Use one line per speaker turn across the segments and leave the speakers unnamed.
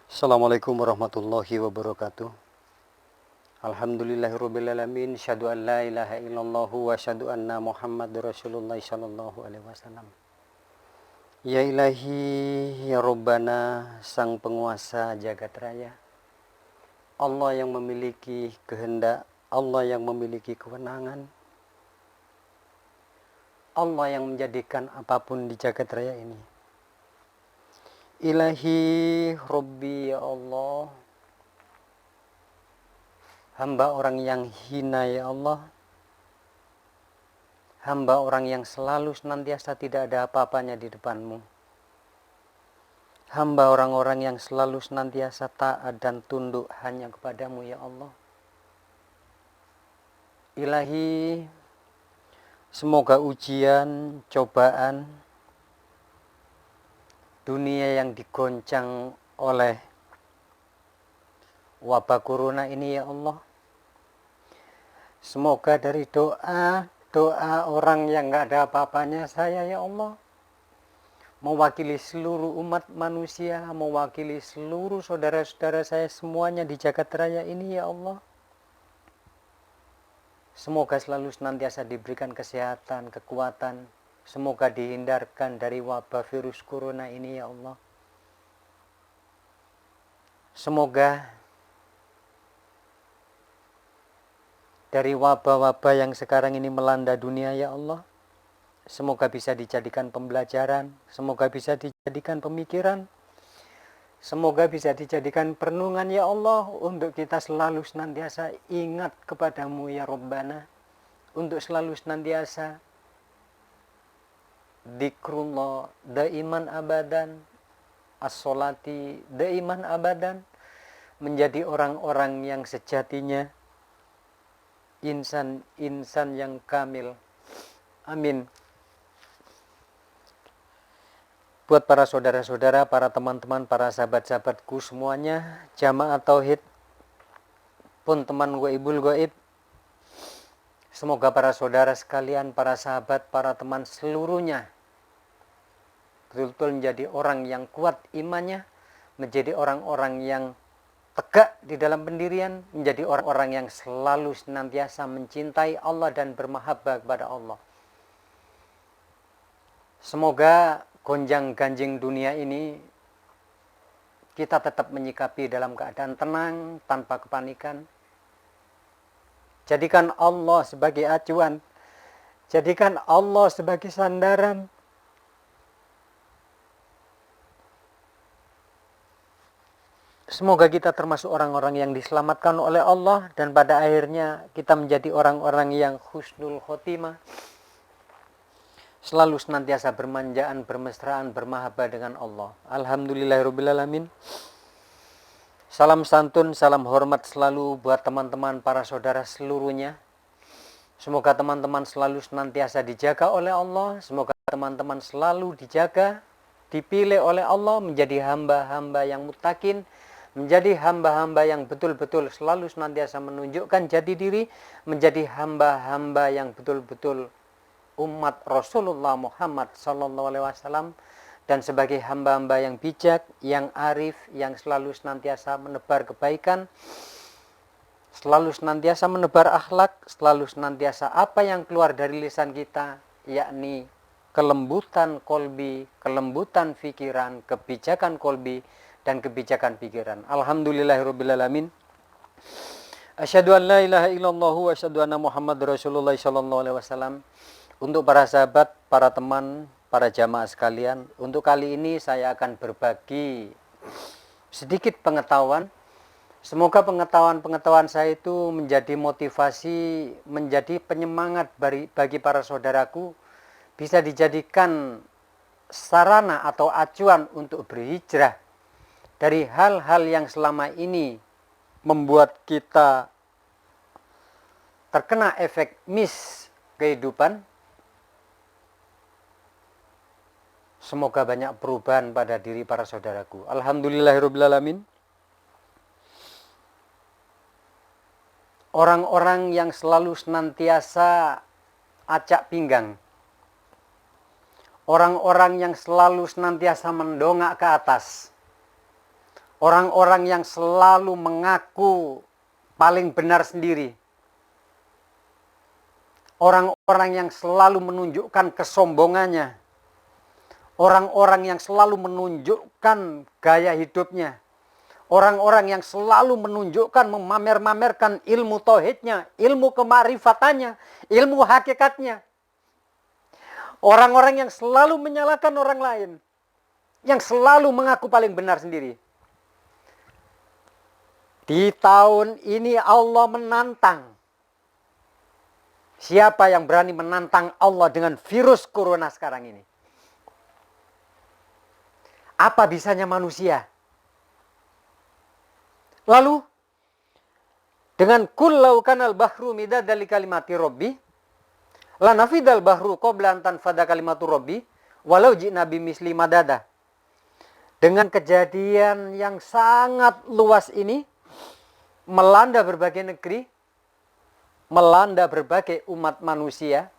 Assalamualaikum warahmatullahi wabarakatuh. Alhamdulillahirrabbilalamin. Syahadu an la ilaha illallah wa syahadu anna Muhammad Rasulullah sallallahu alaihi wasallam. Ya ilahi, ya Rabbana, sang penguasa jagat raya, Allah yang memiliki kehendak, Allah yang memiliki kewenangan, Allah yang menjadikan apapun di jagat raya ini. Ilahi, Rabbi, ya Allah, hamba orang yang hina ya Allah, hamba orang yang selalu senantiasa tidak ada apa-apanya di depanmu, hamba orang-orang yang selalu senantiasa taat dan tunduk hanya kepadamu ya Allah. Ilahi, semoga ujian, cobaan, dunia yang digoncang oleh wabah corona ini ya Allah, semoga dari doa orang yang gak ada apa-apanya saya ya Allah, mewakili seluruh umat manusia, mewakili seluruh saudara-saudara saya semuanya di jagat raya ini ya Allah, semoga selalu senantiasa diberikan kesehatan, kekuatan, semoga dihindarkan dari wabah virus corona ini ya Allah. Semoga dari wabah-wabah yang sekarang ini melanda dunia ya Allah, semoga bisa dijadikan pembelajaran, semoga bisa dijadikan pemikiran, semoga bisa dijadikan perenungan ya Allah, untuk kita selalu senantiasa ingat kepadamu ya Rabbana, untuk selalu senantiasa dzikrullah daiman abadan, as-sholati daiman abadan, menjadi orang-orang yang sejatinya insan yang kamil. Amin. Buat para saudara-saudara, para teman-teman, para sahabat-sahabatku semuanya, jamaah tauhid pun teman ghaibul ghaib, semoga para saudara sekalian, para sahabat, para teman seluruhnya betul-betul menjadi orang yang kuat imannya, menjadi orang-orang yang tegak di dalam pendirian, menjadi orang-orang yang selalu senantiasa mencintai Allah dan bermahabbah kepada Allah. Semoga gonjang-ganjing dunia ini kita tetap menyikapi dalam keadaan tenang, tanpa kepanikan. Jadikan Allah sebagai acuan, jadikan Allah sebagai sandaran. Semoga kita termasuk orang-orang yang diselamatkan oleh Allah, dan pada akhirnya kita menjadi orang-orang yang husnul khotimah, selalu senantiasa bermanjaan, bermesraan, bermahabbah dengan Allah. Alhamdulillahirrabbilalamin. Salam santun, salam hormat selalu buat teman-teman, para saudara seluruhnya. Semoga teman-teman selalu senantiasa dijaga oleh Allah. Semoga teman-teman selalu dijaga, dipilih oleh Allah menjadi hamba-hamba yang muttaqin, menjadi hamba-hamba yang betul-betul selalu senantiasa menunjukkan jati diri, menjadi hamba-hamba yang betul-betul umat Rasulullah Muhammad sallallahu alaihi wasallam, dan sebagai hamba-hamba yang bijak, yang arif, yang selalu senantiasa menebar kebaikan, selalu senantiasa menebar akhlak, selalu senantiasa apa yang keluar dari lisan kita, yakni kelembutan kolbi, kelembutan pikiran, kebijakan kolbi, dan kebijakan pikiran. Alhamdulillahirrabbilalamin. Asyhadu an la ilaha illallah wa asyhadu anna Muhammad Rasulullah sallallahu alaihi wasallam. Untuk para sahabat, para teman, para jamaah sekalian, untuk kali ini saya akan berbagi sedikit pengetahuan. Semoga pengetahuan-pengetahuan saya itu menjadi motivasi, menjadi penyemangat bagi para saudaraku, bisa dijadikan sarana atau acuan untuk berhijrah dari hal-hal yang selama ini membuat kita terkena efek miss kehidupan. Semoga banyak perubahan pada diri para saudaraku. Alhamdulillahirrabbilalamin. Orang-orang yang selalu senantiasa acak pinggang, orang-orang yang selalu senantiasa mendongak ke atas, Orang-orang yang selalu mengaku paling benar sendiri. Orang-orang yang selalu menunjukkan kesombongannya. Orang-orang yang selalu menunjukkan gaya hidupnya. Orang-orang yang selalu menunjukkan, memamer-mamerkan ilmu tauhidnya, ilmu kemarifatannya, ilmu hakikatnya. Orang-orang yang selalu menyalahkan orang lain. Yang selalu mengaku paling benar sendiri. Di tahun ini Allah menantang. Siapa yang berani menantang Allah dengan virus corona sekarang ini? Apa bisanya manusia? Lalu, dengan kullau kanal bahru midada li kalimati rabbi, la nafidal bahru qabla an tanfada kalimatu rabbi, walau ji'na bimisli madada. Dengan kejadian yang sangat luas ini, melanda berbagai negeri, melanda berbagai umat manusia,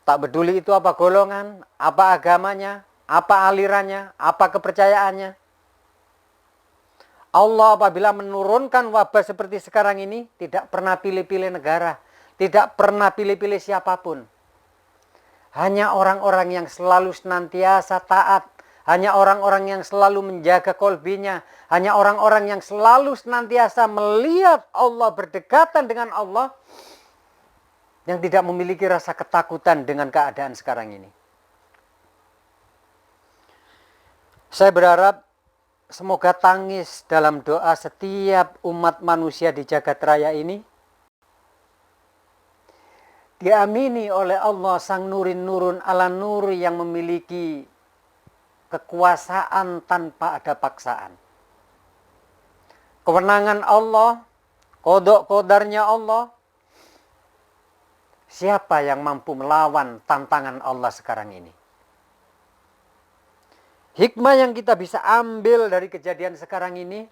tak peduli itu apa golongan, apa agamanya, apa alirannya, apa kepercayaannya. Allah apabila menurunkan wabah seperti sekarang ini, tidak pernah pilih-pilih negara, tidak pernah pilih-pilih siapapun. Hanya orang-orang yang selalu senantiasa taat, hanya orang-orang yang selalu menjaga kolbinya, hanya orang-orang yang selalu senantiasa melihat Allah, berdekatan dengan Allah, yang tidak memiliki rasa ketakutan dengan keadaan sekarang ini. Saya berharap semoga tangis dalam doa setiap umat manusia di jagat raya ini diamini oleh Allah sang nurin nurun ala nur yang memiliki kekuasaan tanpa ada paksaan. Kewenangan Allah, kodok kodarnya Allah. Siapa yang mampu melawan tantangan Allah sekarang ini? Hikmah yang kita bisa ambil dari kejadian sekarang ini,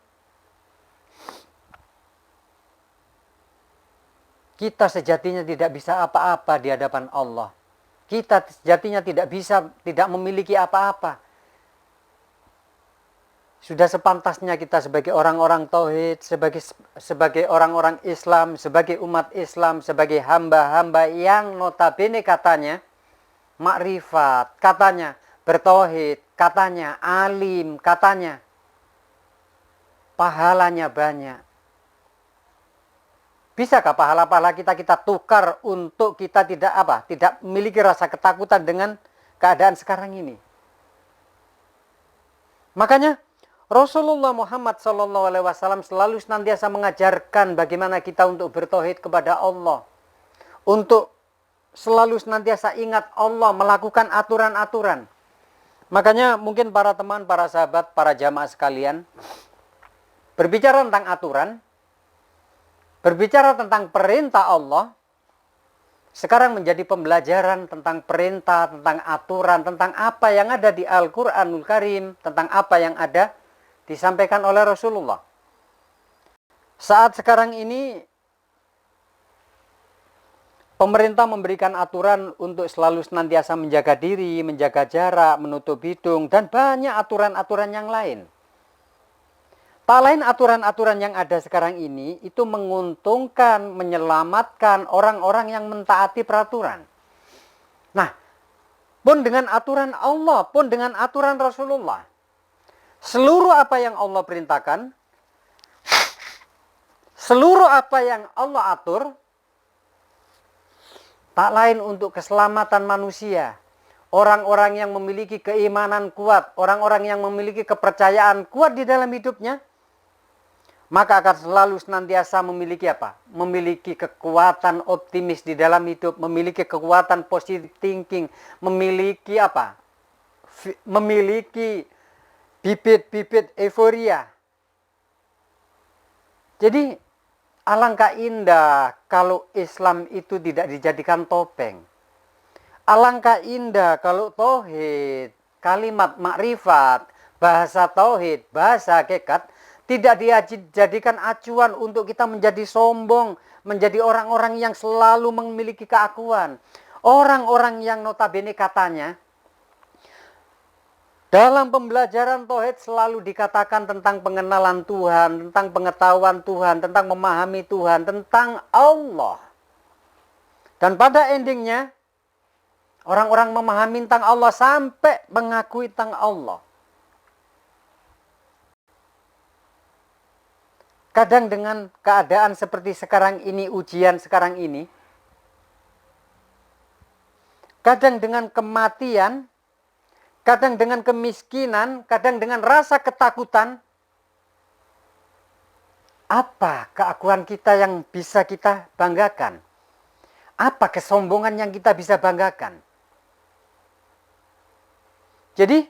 kita sejatinya tidak bisa apa-apa di hadapan Allah. Kita sejatinya tidak memiliki apa-apa. Sudah sepantasnya kita sebagai orang-orang tauhid, sebagai orang-orang Islam, sebagai umat Islam, sebagai hamba-hamba yang notabene katanya makrifat, katanya bertauhid, katanya alim, katanya pahalanya banyak. Bisakah pahala-pahala kita tukar untuk kita tidak memiliki rasa ketakutan dengan keadaan sekarang ini? Makanya Rasulullah Muhammad SAW selalu senantiasa mengajarkan bagaimana kita untuk bertauhid kepada Allah, untuk selalu senantiasa ingat Allah, melakukan aturan-aturan. Makanya mungkin para teman, para sahabat, para jamaah sekalian, berbicara tentang aturan, berbicara tentang perintah Allah, sekarang menjadi pembelajaran tentang perintah, tentang aturan, tentang apa yang ada di Al-Quranul Karim, tentang apa yang ada disampaikan oleh Rasulullah. Saat sekarang ini, pemerintah memberikan aturan untuk selalu senantiasa menjaga diri, menjaga jarak, menutup hidung, dan banyak aturan-aturan yang lain. Tak lain aturan-aturan yang ada sekarang ini itu menguntungkan, menyelamatkan orang-orang yang mentaati peraturan. Nah, pun dengan aturan Allah, pun dengan aturan Rasulullah, seluruh apa yang Allah perintahkan, seluruh apa yang Allah atur, tak lain untuk keselamatan manusia. Orang-orang yang memiliki keimanan kuat, orang-orang yang memiliki kepercayaan kuat di dalam hidupnya, maka akan selalu senantiasa memiliki apa? Memiliki kekuatan optimis di dalam hidup, memiliki kekuatan positive thinking, memiliki apa? Memiliki bibit-bibit euforia. Jadi alangkah indah kalau Islam itu tidak dijadikan topeng. Alangkah indah kalau tauhid, kalimat makrifat, bahasa tauhid, bahasa hakikat tidak dijadikan acuan untuk kita menjadi sombong, menjadi orang-orang yang selalu memiliki keakuan. Orang-orang yang notabene katanya Dalam pembelajaran tauhid selalu dikatakan tentang pengenalan Tuhan, tentang pengetahuan Tuhan, tentang memahami Tuhan, tentang Allah. Dan pada endingnya, orang-orang memahami tentang Allah sampai mengakui tentang Allah. Kadang dengan keadaan seperti sekarang ini, ujian sekarang ini, kadang dengan kematian, kadang dengan kemiskinan, kadang dengan rasa ketakutan. Apa keakuan kita yang bisa kita banggakan? Apa kesombongan yang kita bisa banggakan? Jadi,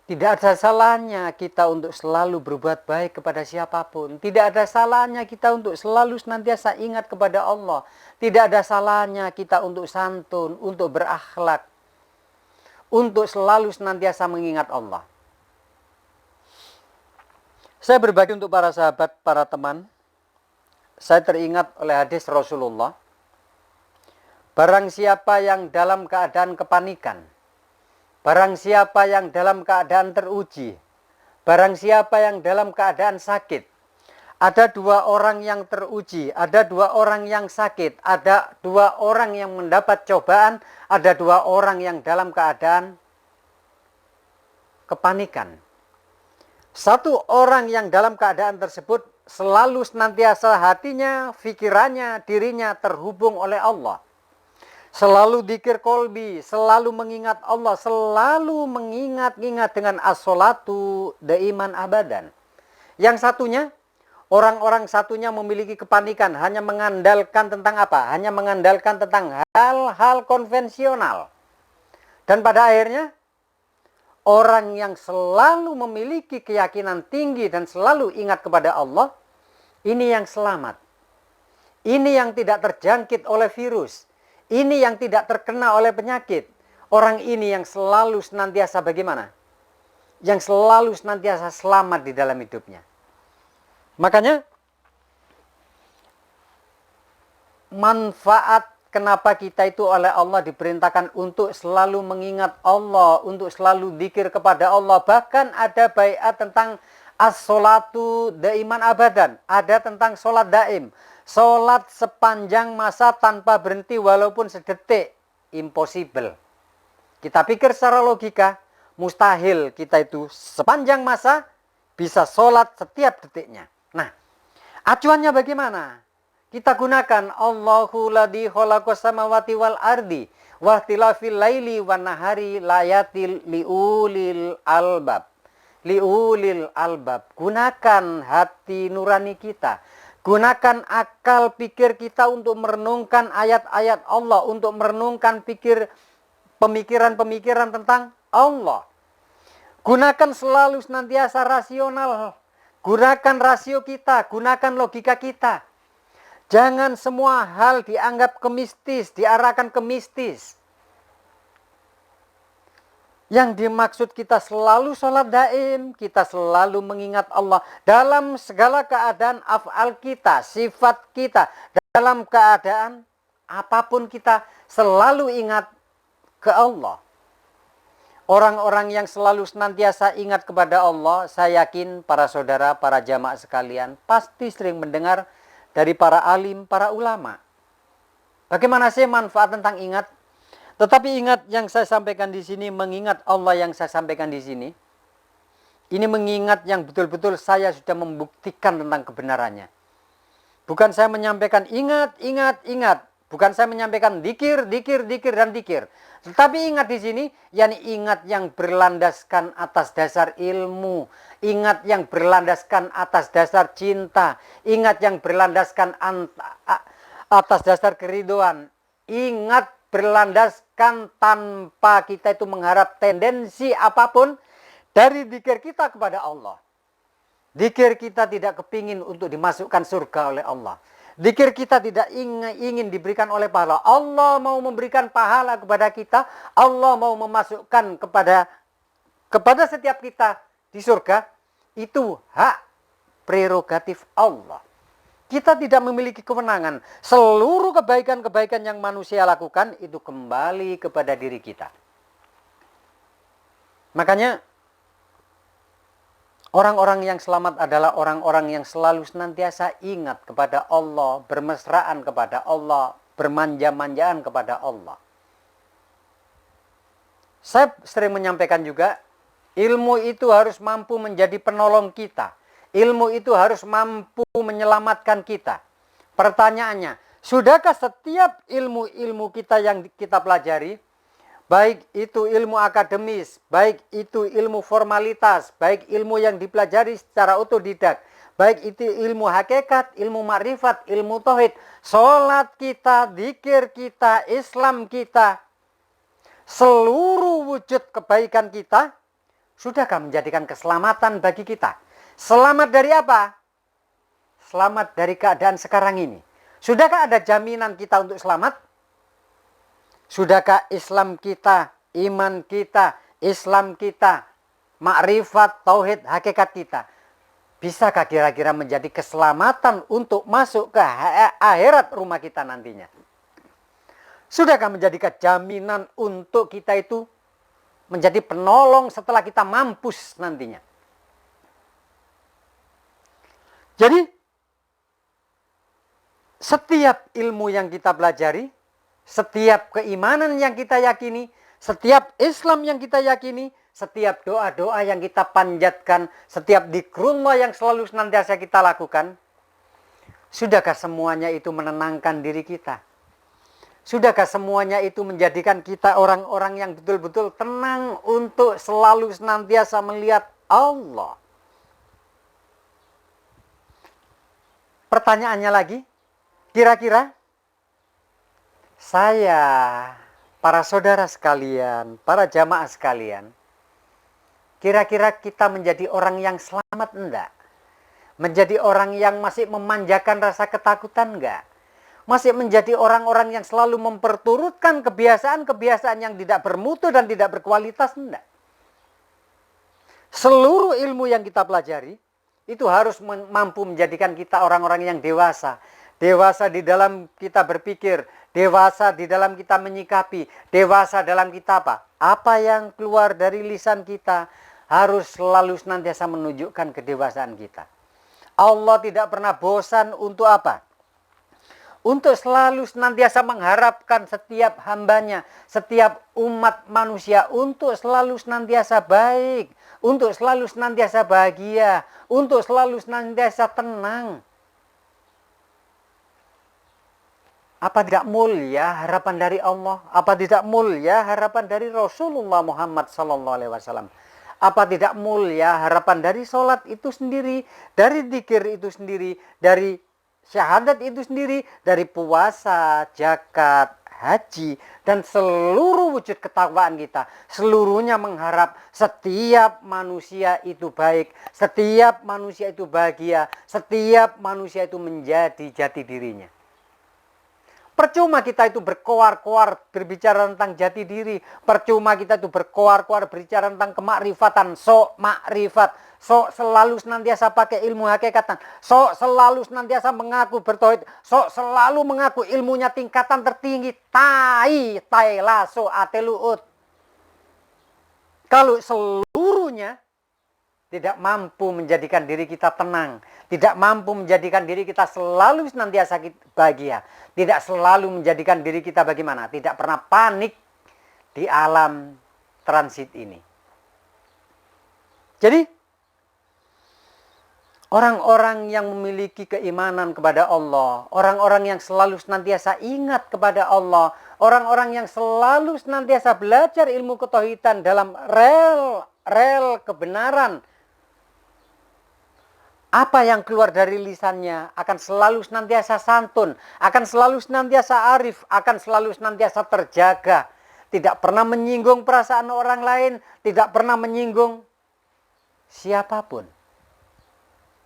tidak ada salahnya kita untuk selalu berbuat baik kepada siapapun. Tidak ada salahnya kita untuk selalu senantiasa ingat kepada Allah. Tidak ada salahnya kita untuk santun, untuk berakhlak, untuk selalu senantiasa mengingat Allah. Saya berbagi untuk para sahabat, para teman. Saya teringat oleh hadis Rasulullah. Barang siapa yang dalam keadaan kepanikan, barang siapa yang dalam keadaan teruji, barang siapa yang dalam keadaan sakit. Ada dua orang yang teruji, ada dua orang yang sakit, ada dua orang yang mendapat cobaan, ada dua orang yang dalam keadaan kepanikan. Satu orang yang dalam keadaan tersebut selalu senantiasa hatinya, pikirannya, dirinya terhubung oleh Allah. Selalu dzikir kolbi, selalu mengingat Allah, selalu mengingat-ingat dengan as-sholatu daiman abadan. Yang satunya, orang-orang satunya memiliki kepanikan, hanya mengandalkan tentang apa? Hanya mengandalkan tentang hal-hal konvensional. Dan pada akhirnya, orang yang selalu memiliki keyakinan tinggi dan selalu ingat kepada Allah, ini yang selamat. Ini yang tidak terjangkit oleh virus. Ini yang tidak terkena oleh penyakit. Orang ini yang selalu senantiasa bagaimana? Yang selalu senantiasa selamat di dalam hidupnya. Makanya, manfaat kenapa kita itu oleh Allah diperintahkan untuk selalu mengingat Allah, untuk selalu dzikir kepada Allah. Bahkan ada baiat tentang as-sholatu daiman abadan. Ada tentang sholat daim. Sholat sepanjang masa tanpa berhenti walaupun sedetik. Impossible. Kita pikir secara logika, mustahil kita itu sepanjang masa bisa sholat setiap detiknya. Nah, acuannya bagaimana? Kita gunakan Allahu ladzi khalaqas samawati wal ardi wa ikhtilafil laili wan nahari layatil liulil albab. Liulil albab. Gunakan hati nurani kita. Gunakan akal pikir kita untuk merenungkan ayat-ayat Allah, untuk merenungkan pemikiran-pemikiran tentang Allah. Gunakan selalu senantiasa rasional. Gunakan rasio kita, gunakan logika kita. Jangan semua hal dianggap kemistis, diarahkan ke mistis. Yang dimaksud kita selalu sholat daim, kita selalu mengingat Allah. Dalam segala keadaan af'al kita, sifat kita, dalam keadaan apapun kita selalu ingat ke Allah. Orang-orang yang selalu senantiasa ingat kepada Allah, saya yakin para saudara, para jamaah sekalian, pasti sering mendengar dari para alim, para ulama. Bagaimana sih manfaat tentang ingat? Tetapi ingat yang saya sampaikan di sini, mengingat Allah yang saya sampaikan di sini, ini mengingat yang betul-betul saya sudah membuktikan tentang kebenarannya. Bukan saya menyampaikan ingat, ingat, ingat. Bukan saya menyampaikan dikir, dikir, dikir, dan dikir. Tetapi ingat di sini, yakni ingat yang berlandaskan atas dasar ilmu. Ingat yang berlandaskan atas dasar cinta. Ingat yang berlandaskan atas dasar keriduan. Ingat berlandaskan tanpa kita itu mengharap tendensi apapun dari dzikir kita kepada Allah. Dzikir kita tidak kepingin untuk dimasukkan surga oleh Allah. Dzikir kita tidak ingin diberikan oleh pahala. Allah mau memberikan pahala kepada kita. Allah mau memasukkan kepada setiap kita di surga. Itu hak prerogatif Allah. Kita tidak memiliki kewenangan. Seluruh kebaikan-kebaikan yang manusia lakukan itu kembali kepada diri kita. Makanya orang-orang yang selamat adalah orang-orang yang selalu senantiasa ingat kepada Allah, bermesraan kepada Allah, bermanja-manjaan kepada Allah. Saya sering menyampaikan juga, ilmu itu harus mampu menjadi penolong kita. Ilmu itu harus mampu menyelamatkan kita. Pertanyaannya, sudahkah setiap ilmu-ilmu kita yang kita pelajari, baik itu ilmu akademis, baik itu ilmu formalitas, baik ilmu yang dipelajari secara otodidak, baik itu ilmu hakikat, ilmu makrifat, ilmu tauhid, sholat kita, zikir kita, Islam kita, seluruh wujud kebaikan kita, sudahkah menjadikan keselamatan bagi kita? Selamat dari apa? Selamat dari keadaan sekarang ini. Sudahkah ada jaminan kita untuk selamat? Sudahkah Islam kita, iman kita, Islam kita, makrifat, tauhid, hakikat kita, bisakah kira-kira menjadi keselamatan untuk masuk ke akhirat rumah kita nantinya? Sudahkah menjadikan jaminan untuk kita itu menjadi penolong setelah kita mampus nantinya? Jadi, setiap ilmu yang kita pelajari, setiap keimanan yang kita yakini, setiap Islam yang kita yakini, setiap doa-doa yang kita panjatkan, setiap zikrullah yang selalu senantiasa kita lakukan, sudahkah semuanya itu menenangkan diri kita? Sudahkah semuanya itu menjadikan kita orang-orang yang betul-betul tenang untuk selalu senantiasa melihat Allah? Pertanyaannya lagi, kira-kira saya, para saudara sekalian, para jamaah sekalian, kira-kira kita menjadi orang yang selamat enggak? Menjadi orang yang masih memanjakan rasa ketakutan enggak? Masih menjadi orang-orang yang selalu memperturutkan kebiasaan-kebiasaan yang tidak bermutu dan tidak berkualitas enggak? Seluruh ilmu yang kita pelajari itu harus mampu menjadikan kita orang-orang yang dewasa. Dewasa di dalam kita berpikir, dewasa di dalam kita menyikapi, dewasa dalam kita apa? Apa yang keluar dari lisan kita harus selalu senantiasa menunjukkan kedewasaan kita. Allah tidak pernah bosan untuk apa? Untuk selalu senantiasa mengharapkan setiap hambanya, setiap umat manusia untuk selalu senantiasa baik, untuk selalu senantiasa bahagia, untuk selalu senantiasa tenang. Apa tidak mulia harapan dari Allah? Apa tidak mulia harapan dari Rasulullah Muhammad SAW? Apa tidak mulia harapan dari sholat itu sendiri, dari zikir itu sendiri, dari syahadat itu sendiri, dari puasa, zakat, haji, dan seluruh wujud ketakwaan kita. Seluruhnya mengharap setiap manusia itu baik, setiap manusia itu bahagia, setiap manusia itu menjadi jati dirinya. Percuma kita itu berkoar-koar berbicara tentang jati diri. Percuma kita itu berkoar-koar berbicara tentang kemakrifatan. Sok makrifat. Sok selalu senantiasa pakai ilmu hakikatan. Sok selalu senantiasa mengaku bertauhid. Sok selalu mengaku ilmunya tingkatan tertinggi. Tai laso ateluut. Kalau seluruhnya tidak mampu menjadikan diri kita tenang, tidak mampu menjadikan diri kita selalu senantiasa bahagia, tidak selalu menjadikan diri kita bagaimana, tidak pernah panik di alam transit ini. Jadi, orang-orang yang memiliki keimanan kepada Allah, orang-orang yang selalu senantiasa ingat kepada Allah, orang-orang yang selalu senantiasa belajar ilmu ketauhidan dalam rel kebenaran, apa yang keluar dari lisannya akan selalu senantiasa santun, akan selalu senantiasa arif, akan selalu senantiasa terjaga. Tidak pernah menyinggung perasaan orang lain, tidak pernah menyinggung siapapun.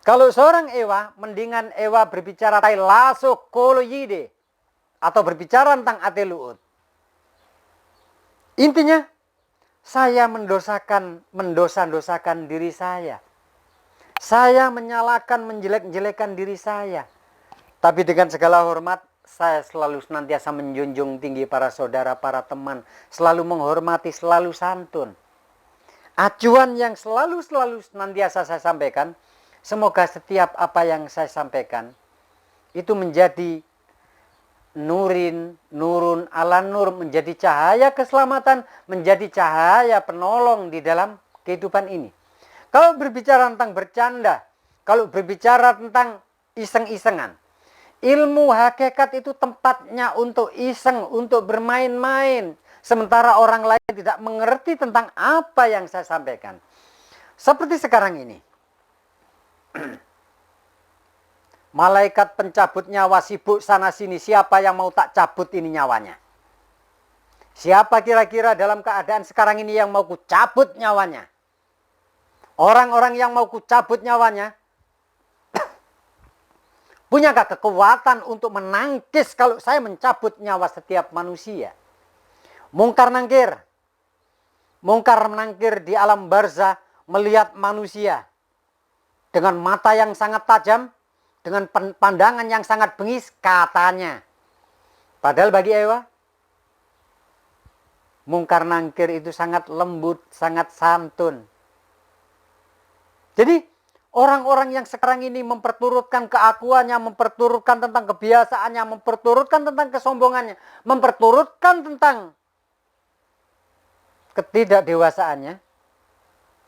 Kalau seorang ewa, mendingan ewa berbicara tai laso kolo yide, atau berbicara tentang ateluut. Intinya, saya mendosa-dosakan diri saya. Saya menyalahkan, menjelek-jelekan diri saya. Tapi dengan segala hormat, saya selalu senantiasa menjunjung tinggi para saudara, para teman. Selalu menghormati, selalu santun. Acuan yang selalu senantiasa saya sampaikan, semoga setiap apa yang saya sampaikan, itu menjadi nurun ala nur, menjadi cahaya keselamatan, menjadi cahaya penolong di dalam kehidupan ini. Kalau berbicara tentang bercanda, kalau berbicara tentang iseng-isengan, ilmu hakikat itu tempatnya untuk iseng, untuk bermain-main. Sementara orang lain tidak mengerti tentang apa yang saya sampaikan. Seperti sekarang ini. Malaikat pencabut nyawa sibuk sana sini. Siapa yang mau tak cabut ini nyawanya? Siapa kira-kira dalam keadaan sekarang ini yang mau ku cabut nyawanya? Orang-orang yang mau ku cabut nyawanya, punyakah kekuatan untuk menangkis kalau saya mencabut nyawa setiap manusia? Mungkar menangkir di alam barzah, melihat manusia dengan mata yang sangat tajam, dengan pandangan yang sangat bengis, katanya. Padahal bagi Ewa, mungkar nangkir itu sangat lembut, sangat santun. Jadi orang-orang yang sekarang ini memperturutkan keakuannya, memperturutkan tentang kebiasaannya, memperturutkan tentang kesombongannya, memperturutkan tentang ketidakdewasaannya,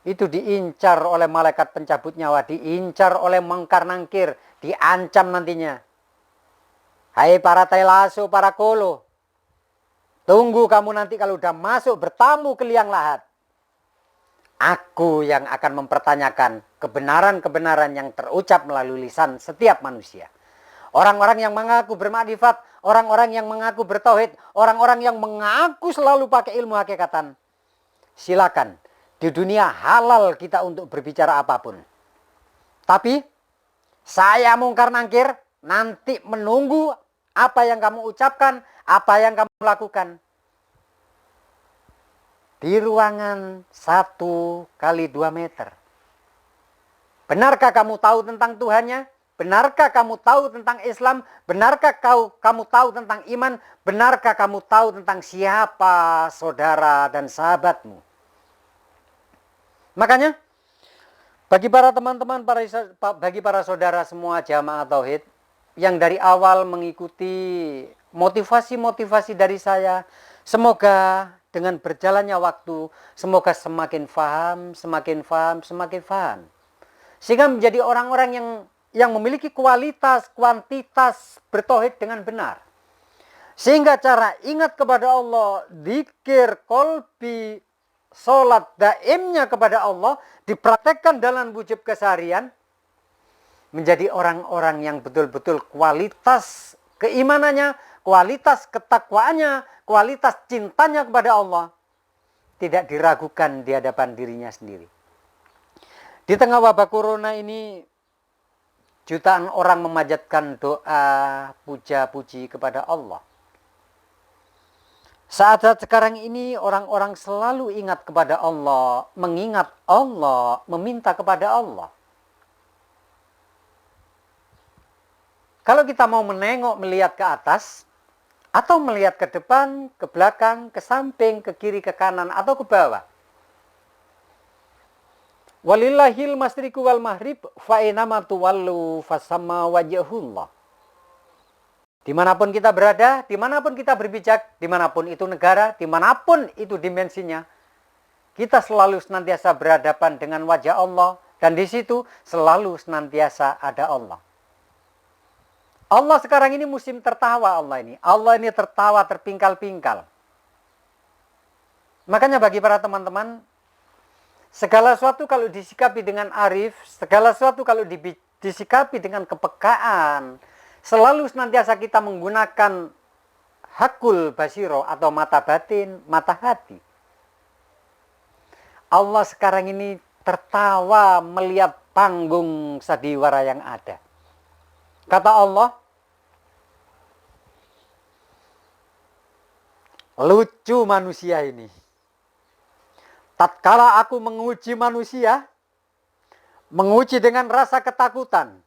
itu diincar oleh malaikat pencabut nyawa, diincar oleh mungkar nangkir, diancam nantinya. Hai para telaso, para kolo, tunggu kamu nanti kalau udah masuk bertamu ke liang lahat. Aku yang akan mempertanyakan kebenaran-kebenaran yang terucap melalui lisan setiap manusia. Orang-orang yang mengaku bermakrifat, orang-orang yang mengaku bertauhid, orang-orang yang mengaku selalu pakai ilmu hakikatan. Silakan, di dunia halal kita untuk berbicara apapun. Tapi saya mungkar nangkir, nanti menunggu apa yang kamu ucapkan, apa yang kamu lakukan. Di ruangan 1x2 meter. Benarkah kamu tahu tentang Tuhannya? Benarkah kamu tahu tentang Islam? Benarkah kamu tahu tentang iman? Benarkah kamu tahu tentang siapa saudara dan sahabatmu? Makanya, bagi para teman-teman, bagi para saudara semua jamaah tauhid yang dari awal mengikuti motivasi-motivasi dari saya, semoga dengan berjalannya waktu, semoga semakin faham, sehingga menjadi orang-orang yang memiliki kualitas, kuantitas bertauhid dengan benar. Sehingga cara ingat kepada Allah, zikir, kolbi, sholat daimnya kepada Allah, dipraktekkan dalam wujud keseharian, menjadi orang-orang yang betul-betul kualitas keimanannya, kualitas ketakwaannya, kualitas cintanya kepada Allah tidak diragukan di hadapan dirinya sendiri. Di tengah wabah corona ini, jutaan orang memanjatkan doa, puja-puji kepada Allah. Saat-saat sekarang ini orang-orang selalu ingat kepada Allah, mengingat Allah, meminta kepada Allah. Kalau kita mau menengok, melihat ke atas, atau melihat ke depan, ke belakang, ke samping, ke kiri, ke kanan, atau ke bawah. Walillahil masyriqu wal maghrib fa ainama tuwallu fasamma wajhullah. Dimanapun kita berada, dimanapun kita berpijak, dimanapun itu negara, dimanapun itu dimensinya, kita selalu senantiasa berhadapan dengan wajah Allah, dan di situ selalu senantiasa ada Allah. Allah sekarang ini musim tertawa Allah ini. Allah ini tertawa terpingkal-pingkal. Makanya bagi para teman-teman, segala sesuatu kalau disikapi dengan arif, segala sesuatu kalau disikapi dengan kepekaan, selalu senantiasa kita menggunakan hakul basiro atau mata batin, mata hati. Allah sekarang ini tertawa melihat panggung sandiwara yang ada. Kata Allah, lucu manusia ini. Tatkala aku menguji manusia, menguji dengan rasa ketakutan,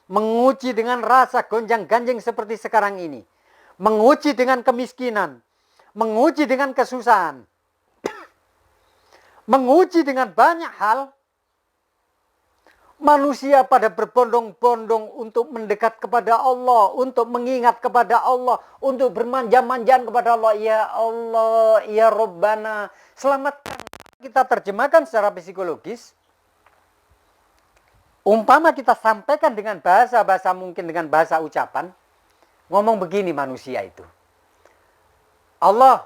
menguji dengan rasa gonjang-ganjing seperti sekarang ini, menguji dengan kemiskinan, menguji dengan kesusahan, menguji dengan banyak hal, manusia pada berbondong-bondong untuk mendekat kepada Allah, untuk mengingat kepada Allah, untuk bermanja-manjaan kepada Allah. Ya Allah, ya Rabbana, selamatkan. Kita terjemahkan secara psikologis. Umpama kita sampaikan dengan bahasa-bahasa, mungkin dengan bahasa ucapan, ngomong begini manusia itu. Allah,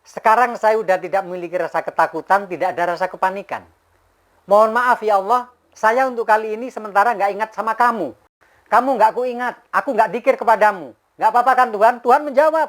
sekarang saya sudah tidak memiliki rasa ketakutan, tidak ada rasa kepanikan. Mohon maaf ya Allah, saya untuk kali ini sementara nggak ingat sama kamu. Kamu nggak aku ingat, aku nggak dikir kepadamu. Nggak apa-apa kan Tuhan? Tuhan menjawab,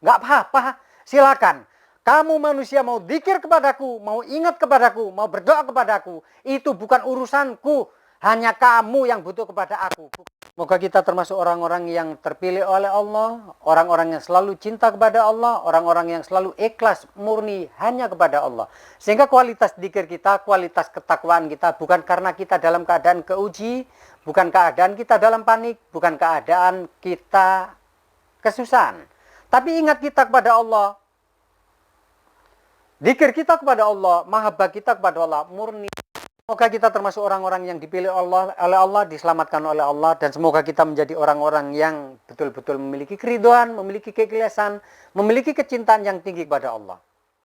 nggak apa-apa, silakan. Kamu manusia mau dikir kepadaku, mau ingat kepadaku, mau berdoa kepadaku, itu bukan urusanku. Hanya kamu yang butuh kepada aku. Semoga kita termasuk orang-orang yang terpilih oleh Allah, orang-orang yang selalu cinta kepada Allah, orang-orang yang selalu ikhlas, murni hanya kepada Allah. Sehingga kualitas dzikir kita, kualitas ketakwaan kita bukan karena kita dalam keadaan keuji, bukan keadaan kita dalam panik, bukan keadaan kita kesusahan. Tapi ingat kita kepada Allah. Dzikir kita kepada Allah, mahabbah kita kepada Allah, murni. Semoga kita termasuk orang-orang yang dipilih oleh Allah, diselamatkan oleh Allah, dan semoga kita menjadi orang-orang yang betul-betul memiliki keridhaan, memiliki keikhlasan, memiliki kecintaan yang tinggi kepada Allah.